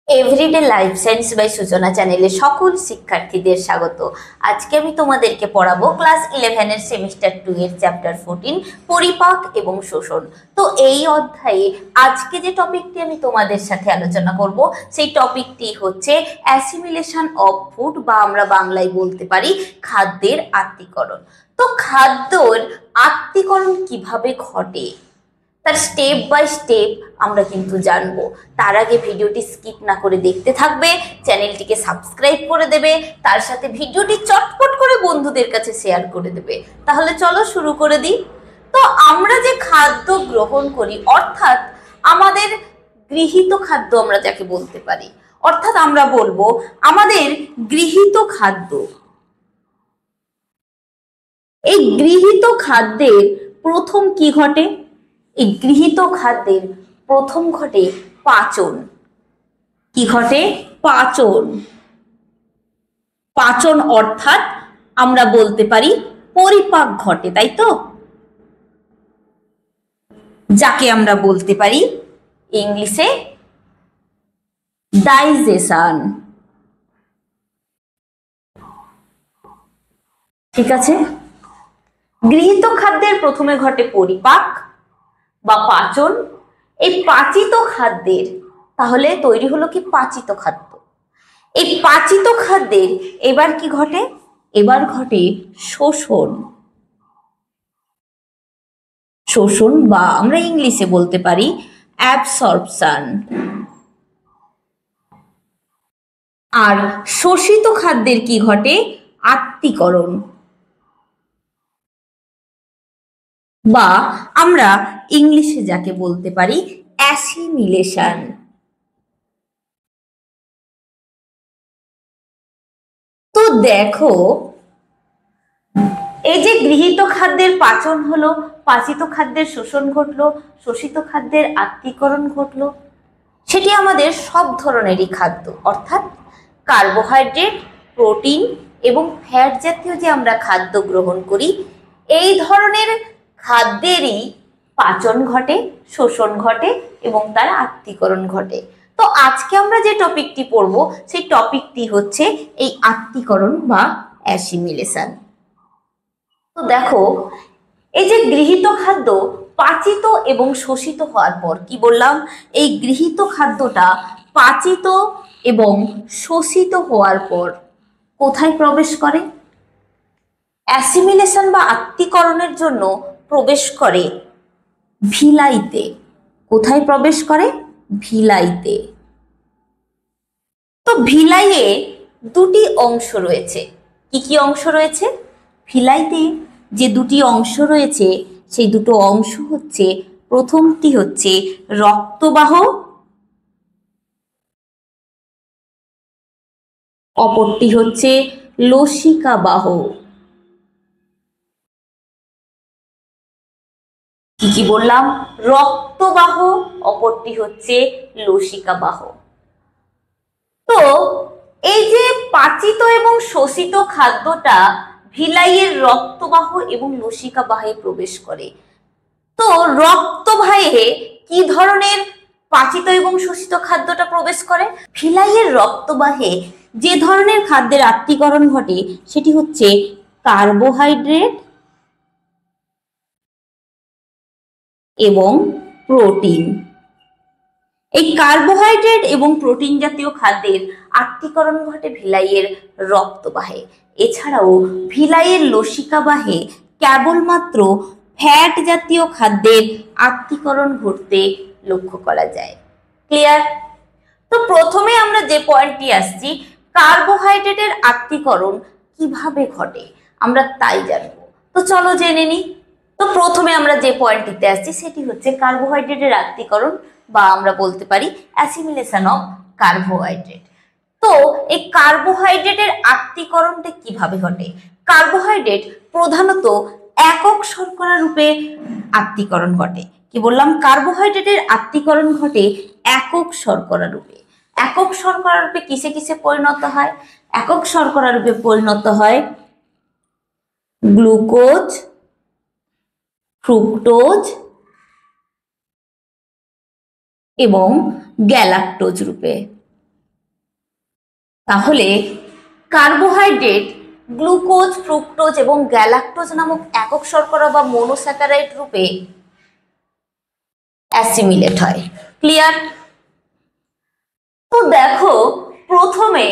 Everyday life science by সূচনা চ্যানেলে সকল শিক্ষার্থীদের স্বাগত। আজকে আমি তোমাদেরকে পড়াবো ক্লাস 11 এর সেমিস্টার 2 এর চ্যাপ্টার 14 পরিপাক এবং শোষণ। তো এই অধ্যায়ে আজকে যে টপিকটি আমি তোমাদের সাথে আলোচনা করব সেই টপিকটি হচ্ছে অ্যাসিমিলেশন অফ ফুড, বা আমরা বাংলায় বলতে পারি খাদ্যের আত্তীকরণ। তো খাদ্যর আত্তীকরণ কিভাবে ঘটে তার স্টেপ বাই স্টেপ আমরা কিন্তু জানবো। তার আগে ভিডিওটি স্কিপ না করে দেখতে থাকবে, চ্যানেলটিকে সাবস্ক্রাইব করে দেবে, তার সাথে ভিডিওটি চটপট করে বন্ধুদের কাছে শেয়ার করে দেবে। তাহলে চলো শুরু করে দিই। তো আমরা যে খাদ্য গ্রহণ করি, অর্থাৎ আমাদের গৃহীত খাদ্য আমরা যাকে বলতে পারি, অর্থাৎ আমরা বলবো আমাদের গৃহীত খাদ্য। এই গৃহীত খাদ্যের প্রথম কি ঘটে? এই গৃহীত খাদ্যের প্রথম ঘটে পাচন। কি ঘটে? পাচন। পাচন অর্থাৎ আমরা বলতে পারি পরিপাক ঘটে, তাই তো? যাকে আমরা বলতে পারি ইংলিশে ডাইজেশন। ঠিক আছে, গৃহীত খাদ্যের প্রথমে ঘটে পরিপাক বা পাচন। এই পাচিত খাদ্যের তাহলে তৈরি হলো কি পাচিত খাদ্য। এই পাচিত খাদ্যের এবার কি ঘটে? এবার ঘটে শোষণ। শোষণ বা আমরা ইংলিশে বলতে পারি অ্যাবসর্পশন। আর শোষিত খাদ্যের কি ঘটে? আত্তীকরণ, বা আমরা ইংলিশে যাকে বলতে পারি অ্যাসিমিলেশন। তো দেখো, এই যে গৃহীত খাদ্যের পাচন হলো, পাচিত খাদ্যের শোষণ ঘটলো, শোষিত খাদ্যের আত্তীকরণ ঘটলো, সেটি আমাদের সব ধরনেরই খাদ্য, অর্থাৎ কার্বোহাইড্রেট, প্রোটিন এবং ফ্যাট জাতীয় যে আমরা খাদ্য গ্রহণ করি, এই ধরনের খাদ্যেরই পাচন ঘটে, শোষণ ঘটে এবং তার আত্তীকরণ ঘটে। তো আজকে আমরা যে টপিকটি পড়ব সেই টপিকটি হচ্ছে এই আত্তীকরণ বা অ্যাসিমিলেশন। তো দেখো, এই যে গৃহীত খাদ্য পাচিত এবং শোষিত হওয়ার পর, কি বললাম? এই গৃহীত খাদ্যটা পাচিত এবং শোষিত হওয়ার পর কোথায় প্রবেশ করে? অ্যাসিমিলেশন বা আত্তীকরণের জন্য প্রবেশ করে ভিলাইতে। কোথায় প্রবেশ করে? ভিলাইতে। তো ভিলাইয়ে দুটি অংশ রয়েছে। কি কি অংশ রয়েছে? ভিলাইতে যে দুটি অংশ রয়েছে সেই দুটো অংশ হচ্ছে, প্রথমটি হচ্ছে রক্তবাহ, অপরটি হচ্ছে লসিকাবাহ। কি কি বললাম? রক্তবাহ, অপরটি হচ্ছে লসিকাবাহ। তো এই যে পাচিত এবং শোষিত খাদ্যটা ভিলাইয়ের রক্তবাহ এবং লসিকাবাহে প্রবেশ করে। তো রক্তবাহে কি ধরনের পাচিত এবং শোষিত খাদ্যটা প্রবেশ করে? ভিলাইয়ের রক্তবাহে যে ধরনের খাদ্যের আত্তীকরণ ঘটে সেটি হচ্ছে কার্বোহাইড্রেট এবং প্রোটিন। এই কার্বোহাইড্রেট এবং প্রোটিন জাতীয় খাদ্যের আত্তীকরণ ঘটে ভিলাইয়ের রক্তবাহে। এছাড়াও ভিলাইয়ের লসিকাবাহে কেবলমাত্র ফ্যাট জাতীয় খাদ্যের আত্তীকরণ ঘটতে লক্ষ্য করা যায়। ক্লিয়ার? তো প্রথমে আমরা যে পয়েন্টটি আসছি, কার্বোহাইড্রেটের আত্তীকরণ কিভাবে ঘটে আমরা তাই জানবো। তো চলো জেনে নিই। তো প্রথমে আমরা যে পয়েন্টটিতে আসছি সেটি হচ্ছে কার্বোহাইড্রেটের আত্তীকরণ, বা আমরা বলতে পারি অ্যাসিমিলেশন অফ কার্বোহাইড্রেট। তো এই কার্বোহাইড্রেটের আত্তীকরণটা কিভাবে ঘটে? কার্বোহাইড্রেট প্রধানত একক শর্করা রূপে আত্তীকরণ ঘটে। কি বললাম? কার্বোহাইড্রেটের আত্তীকরণ ঘটে একক শর্করা রূপে। একক শর্করা রূপে কিসে কিসে পরিণত হয়? একক শর্করা রূপে পরিণত হয় গ্লুকোজ, ফ্রুক্টোজ এবং গ্যালাক্টোজ রূপে। তাহলে কার্বোহাইড্রেট গ্লুকোজ, ফ্রুক্টোজ এবং গ্যালাক্টোজ নামক একক শর্করা বা মনোস্যাকারাইড রূপে অ্যাসিমিলেট হয়। ক্লিয়ার? তো দেখো প্রথমে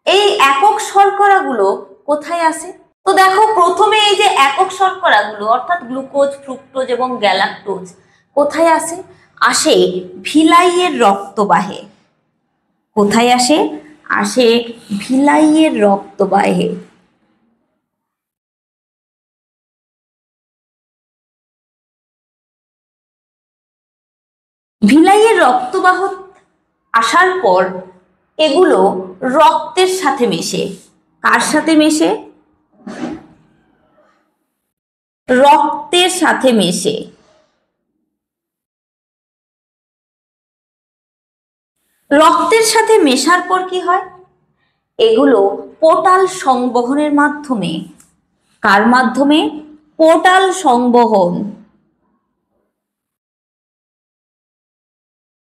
এই একক শর্করাগুলো কোথায় আসে? তো দেখো প্রথমে এই যে একক শর্করাগুলো অর্থাৎ গ্লুকোজ, ফ্রুক্টোজ এবং গ্যালাক্টোজ কোথায় আসে? আসে ভিলাইয়ের রক্তবাহে। কোথায় আসে? আসে ভিলাইয়ের রক্তবাহে। ভিলাইয়ের রক্তবাহ আসার পর এগুলো রক্তের সাথে মেশে। কার সাথে মেশে? রক্তের সাথে মেশে। রক্তের সাথে মেশার পর কি হয়? এগুলো পোর্টাল সংবহনের মাধ্যমে, কার মাধ্যমে? পোর্টাল সংবহন।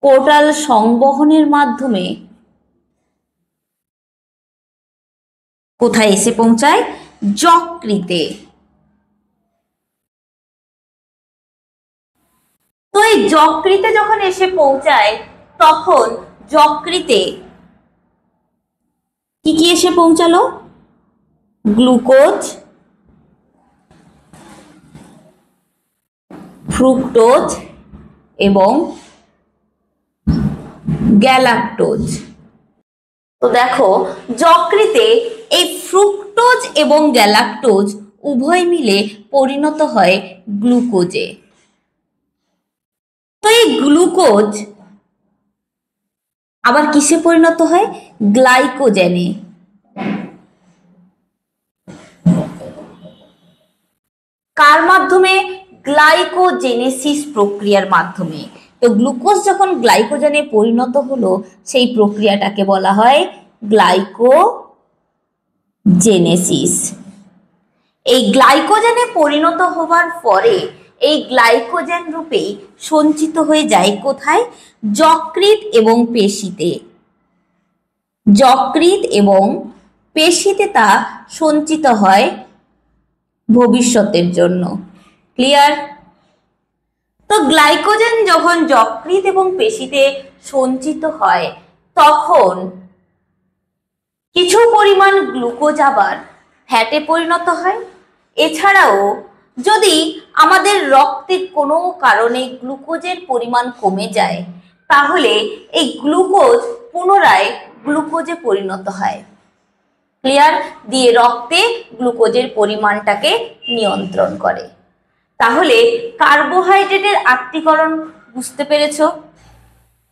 পোর্টাল সংবহনের মাধ্যমে কোথায় এসে পৌঁছায়? যকৃতে। তো এই যকৃতে যখন এসে পৌঁছায় তখন যকৃতে কি কি এসে পৌঁছালো? গ্লুকোজ, ফ্রুক্টোজ এবং গ্যালাক্টোজ। তো দেখো যকৃতে এই ফ্রুক্টোজ এবং গ্যালাক্টোজ উভয় মিলে পরিণত হয় গ্লুকোজে। তো এই গ্লুকোজ আবার কিসে পরিণত হয়? গ্লাইকোজেনে। কার মাধ্যমে? গ্লাইকোজেনেসিস প্রক্রিয়ার মাধ্যমে। তো গ্লুকোজ যখন গ্লাইকোজেনে পরিণত হলো সেই প্রক্রিয়াটাকে বলা হয় গ্লাইকোজেনেসিস। এই গ্লাইকোজেনে পরিণত হবার পরে এই গ্লাইকোজেন রূপেই সঞ্চিত হয়ে যায় কোথায়? যকৃৎ এবং পেশিতে। যকৃৎ এবং পেশিতে তা সঞ্চিত হয় ভবিষ্যতের জন্য। ক্লিয়ার? তো গ্লাইকোজেন যখন যকৃৎ এবং পেশিতে সঞ্চিত হয় তখন কিছু পরিমাণ গ্লুকোজ আবার ফ্যাটে পরিণত হয়। এছাড়াও যদি আমাদের রক্তে কোনো কারণে গ্লুকোজের পরিমাণ কমে যায় তাহলে এই গ্লুকোজ পুনরায় গ্লুকোজে পরিণত হয়। ক্লিয়ার? দিয়ে রক্তে গ্লুকোজের পরিমাণটাকে নিয়ন্ত্রণ করে। তাহলে কার্বোহাইড্রেটের আত্তীকরণ বুঝতে পেরেছো?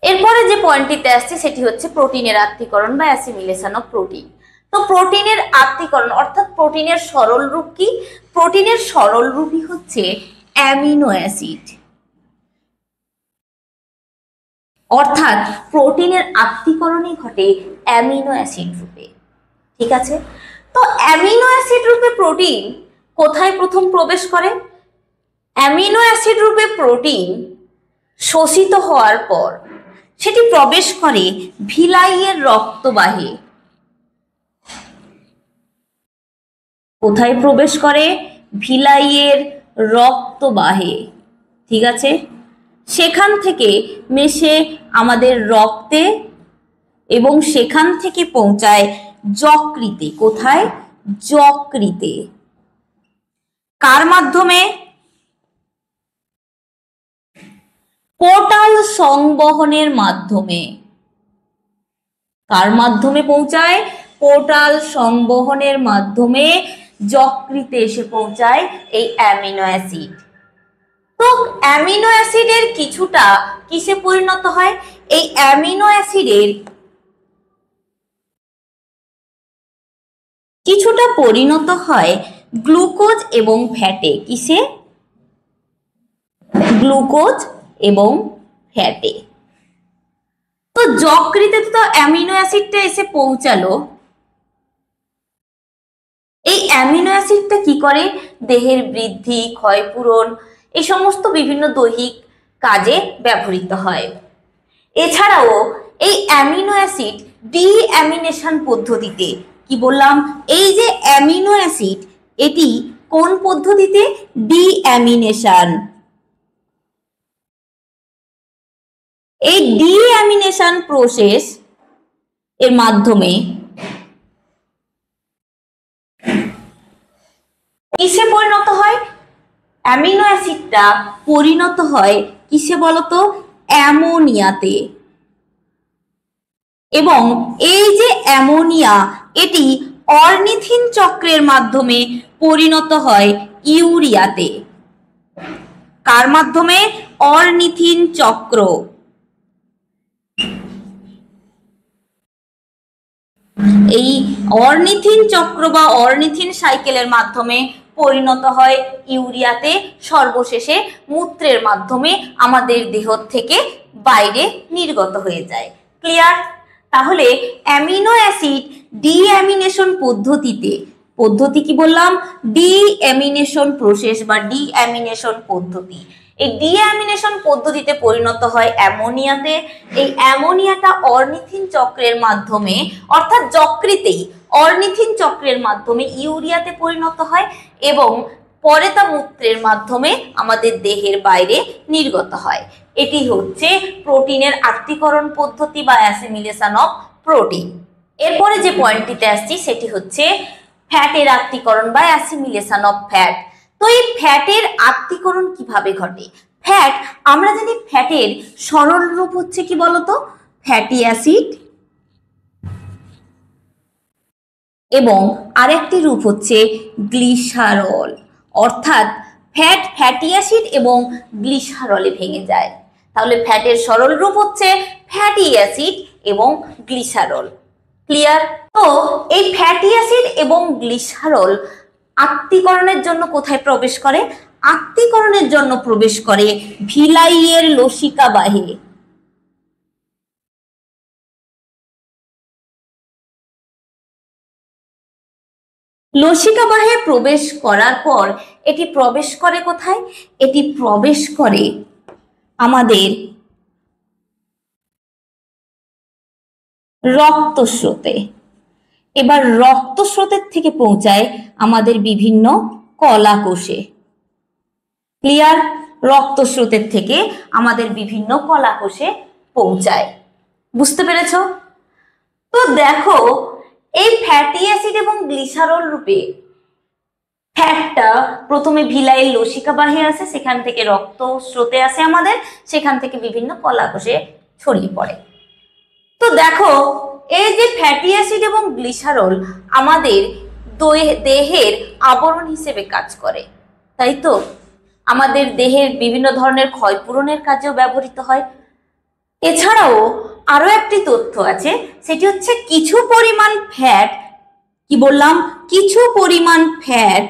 এরপরে যে পয়েন্টটিতে আসছে সেটি হচ্ছে প্রোটিনের আত্তীকরণ বা অ্যাসিমিলেশন অফ প্রোটিন। তো প্রোটিনের আত্তীকরণ অর্থাৎ প্রোটিনের সরল রূপ কি? প্রোটিনের সরল রূপই হচ্ছে অ্যামিনো অ্যাসিড। অর্থাৎ প্রোটিনের আত্তীকরণই ঘটে অ্যামিনো অ্যাসিড রূপে। ঠিক আছে? তো অ্যামিনো অ্যাসিড রূপে প্রোটিন কোথায় প্রথম প্রবেশ করে? অ্যামিনো অ্যাসিড রূপে প্রোটিন শোষিত হওয়ার পর সেটি প্রবেশ করে ভিলাইয়ের রক্তবাহে। কোথায় প্রবেশ করে? ভিলাইয়ের রক্তবাহে। ঠিক আছে? সেখান থেকে মেশে আমাদের রক্তে এবং সেখান থেকে পৌঁছায় যকৃতে। কোথায়? যকৃতে। কার মাধ্যমে? পোর্টাল সংবহনের মাধ্যমে। কার মাধ্যমে পৌঁছায়? পোর্টাল সংবহনের মাধ্যমে যকৃতে এসে পৌঁছায় এই অ্যামিনো অ্যাসিড। তো অ্যামিনো অ্যাসিডের কিছুটা কিসে পরিণত হয়? এই অ্যামিনো অ্যাসিডের কিছুটা পরিণত হয় গ্লুকোজ এবং ফ্যাটে। কিসে? গ্লুকোজ এবং ফ্যাটে। তো যকৃতে তো অ্যামিনো অ্যাসিডটা এসে পৌঁছালো। এই অ্যামিনো অ্যাসিডটা কি করে? দেহের বৃদ্ধি, ক্ষয়পূরণ এই সমস্ত বিভিন্ন দৈহিক কাজে ব্যবহৃত হয়। এছাড়াও এই অ্যামিনো অ্যাসিড ডিঅ্যামিনেশন পদ্ধতিতে, কি বললাম, এই যে অ্যামিনো অ্যাসিড এটি কোন পদ্ধতিতে? ডিঅ্যামিনেশন। এই ডিঅ্যামিনেশন প্রসেস এর মাধ্যমে কিসে পরিণত হয়? অ্যামিনো অ্যাসিডটা পরিণত হয় কিসে বলতো? অ্যামোনিয়াতে। এবং এই যে অ্যামোনিয়া এটি অর্নিথিন চক্রের মাধ্যমে পরিণত হয় ইউরিয়াতে। কার মাধ্যমে? অর্নিথিন চক্র। এই অর্নিথিন চক্র বা অর্নিথিন সাইকেলের মাধ্যমে পরিণত হয় ইউরিয়াতে, সর্বশেষে মূত্রের মাধ্যমে আমাদের দেহ থেকে বাইরে নির্গত হয়ে যায়। ক্লিয়ার? তাহলে অ্যামিনো অ্যাসিড ডিঅ্যামিনেশন পদ্ধতিতে, পদ্ধতি কি বললাম? ডিঅ্যামিনেশন প্রসেস বা ডিঅ্যামিনেশন পদ্ধতি। এই ডিঅ্যামিনেশন পদ্ধতিতে পরিণত হয় অ্যামোনিয়াতে। এই অ্যামোনিয়াটা অর্নিথিন চক্রের মাধ্যমে, অর্থাৎ যকৃতেই অর্নিথিন চক্রের মাধ্যমে ইউরিয়াতে পরিণত হয় এবং পরে তা মূত্রের মাধ্যমে আমাদের দেহের বাইরে নির্গত হয়। এটি হচ্ছে প্রোটিনের আত্তীকরণ পদ্ধতি বা অ্যাসিমিলেশন অফ প্রোটিন। এরপরে যে পয়েন্টটিতে আসছি সেটি হচ্ছে ফ্যাটের আত্তীকরণ বা অ্যাসিমিলেশন অফ ফ্যাট। তো এই ফ্যাটের আত্তীকরণ কিভাবে ঘটে? ফ্যাট, আমরা জানি ফ্যাটের সরল রূপ হচ্ছে কি বলতো? ফ্যাটি অ্যাসিড, এবং আরেকটি রূপ হচ্ছে গ্লিসারল। অর্থাৎ ফ্যাট ফ্যাটি অ্যাসিড এবং গ্লিসারলে ভেঙে যায়। তাহলে ফ্যাটের সরল রূপ হচ্ছে ফ্যাটি অ্যাসিড এবং গ্লিসারল। ক্লিয়ার? তো এই ফ্যাটি অ্যাসিড এবং গ্লিসারল আত্তীকরণের জন্য কোথায় প্রবেশ করে? আত্তীকরণের জন্য প্রবেশ করে ভিলাইয়ের লসিকা বাহে। লসিকা বাহে প্রবেশ করার পর এটি প্রবেশ করে কোথায়? এটি প্রবেশ করে আমাদের রক্তস্রোতে। এবার রক্তস্রোতের থেকে পৌঁছায় আমাদের বিভিন্ন কলা কোষে। ক্লিয়ার? রক্তস্রোতের থেকে আমাদের বিভিন্ন কলা কোষে পৌঁছায়। বুঝতে পেরেছো? তো দেখো, এই ফ্যাটি অ্যাসিড এবং গ্লিসারল রূপে ফ্যাটটা প্রথমে ভিলাইয়ের লসিকা বাহে আসে, সেখান থেকে রক্ত স্রোতে আসে আমাদের, সেখান থেকে বিভিন্ন কলা কোষে ছড়িয়ে পড়ে। তো দেখো, এই যে ফ্যাটি অ্যাসিড এবং গ্লিসারল আমাদের দেহের আবরণ হিসেবে কাজ করে, তাই তো? আমাদের দেহের বিভিন্ন ধরনের ক্ষয়পূরণের কাজেও ব্যবহৃত হয়। এছাড়াও আরো একটি তথ্য আছে, সেটি হচ্ছে কিছু পরিমাণ ফ্যাট, কি বললাম? কিছু পরিমাণ ফ্যাট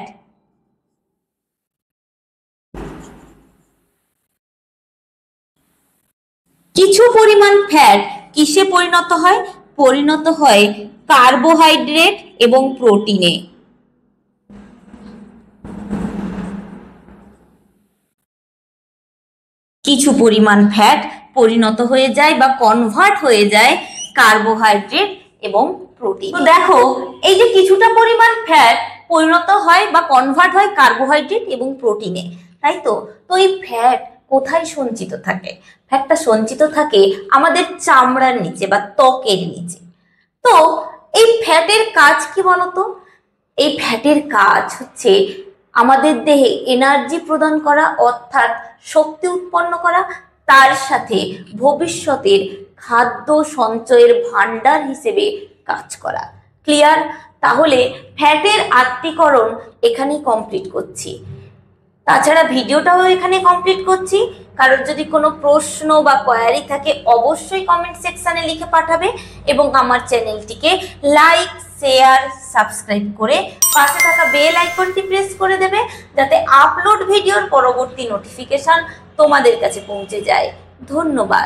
কিসে পরিণত হয়? পরিণত হয় কার্বোহাইড্রেট এবং প্রোটিনে। কিছু পরিমাণ ফ্যাট পরিণত হয়ে যায় বা কনভার্ট হয়ে যায় কার্বোহাইড্রেট এবং প্রোটিন। তো দেখো, এই যে কিছুটা পরিমাণ ফ্যাট পরিণত হয় বা কনভার্ট হয় কার্বোহাইড্রেট এবং প্রোটিনে, তাই তো? তো এই ফ্যাট কোথায় সঞ্চিত থাকে? ফ্যাটটা সঞ্চিত থাকে আমাদের চামড়ার নিচে বা ত্বকের নিচে। তো এই ফ্যাটের কাজ কি বলতো? এই ফ্যাটের কাজ হচ্ছে আমাদের দেহে এনার্জি প্রদান করা, অর্থাৎ শক্তি উৎপন্ন করা, তার সাথে ভবিষ্যতের খাদ্য সঞ্চয়ের ভান্ডার হিসেবে কাজ করা। ক্লিয়ার? তাহলে ফ্যাটের আত্তীকরণ এখানেই কমপ্লিট করছি। তাছাড়া ভিডিওটাও এখানে কমপ্লিট করছি। কারোর যদি কোনো প্রশ্ন বা কোয়ারি থাকে অবশ্যই কমেন্ট সেকশনে লিখে পাঠাবে, এবং আমার চ্যানেলটিকে লাইক, শেয়ার, সাবস্ক্রাইব করে পাশে থাকা বেল আইকনটি প্রেস করে দেবে, যাতে আপলোড ভিডিওর পরবর্তী নোটিফিকেশন তোমাদের কাছে পৌঁছে যায়। ধন্যবাদ।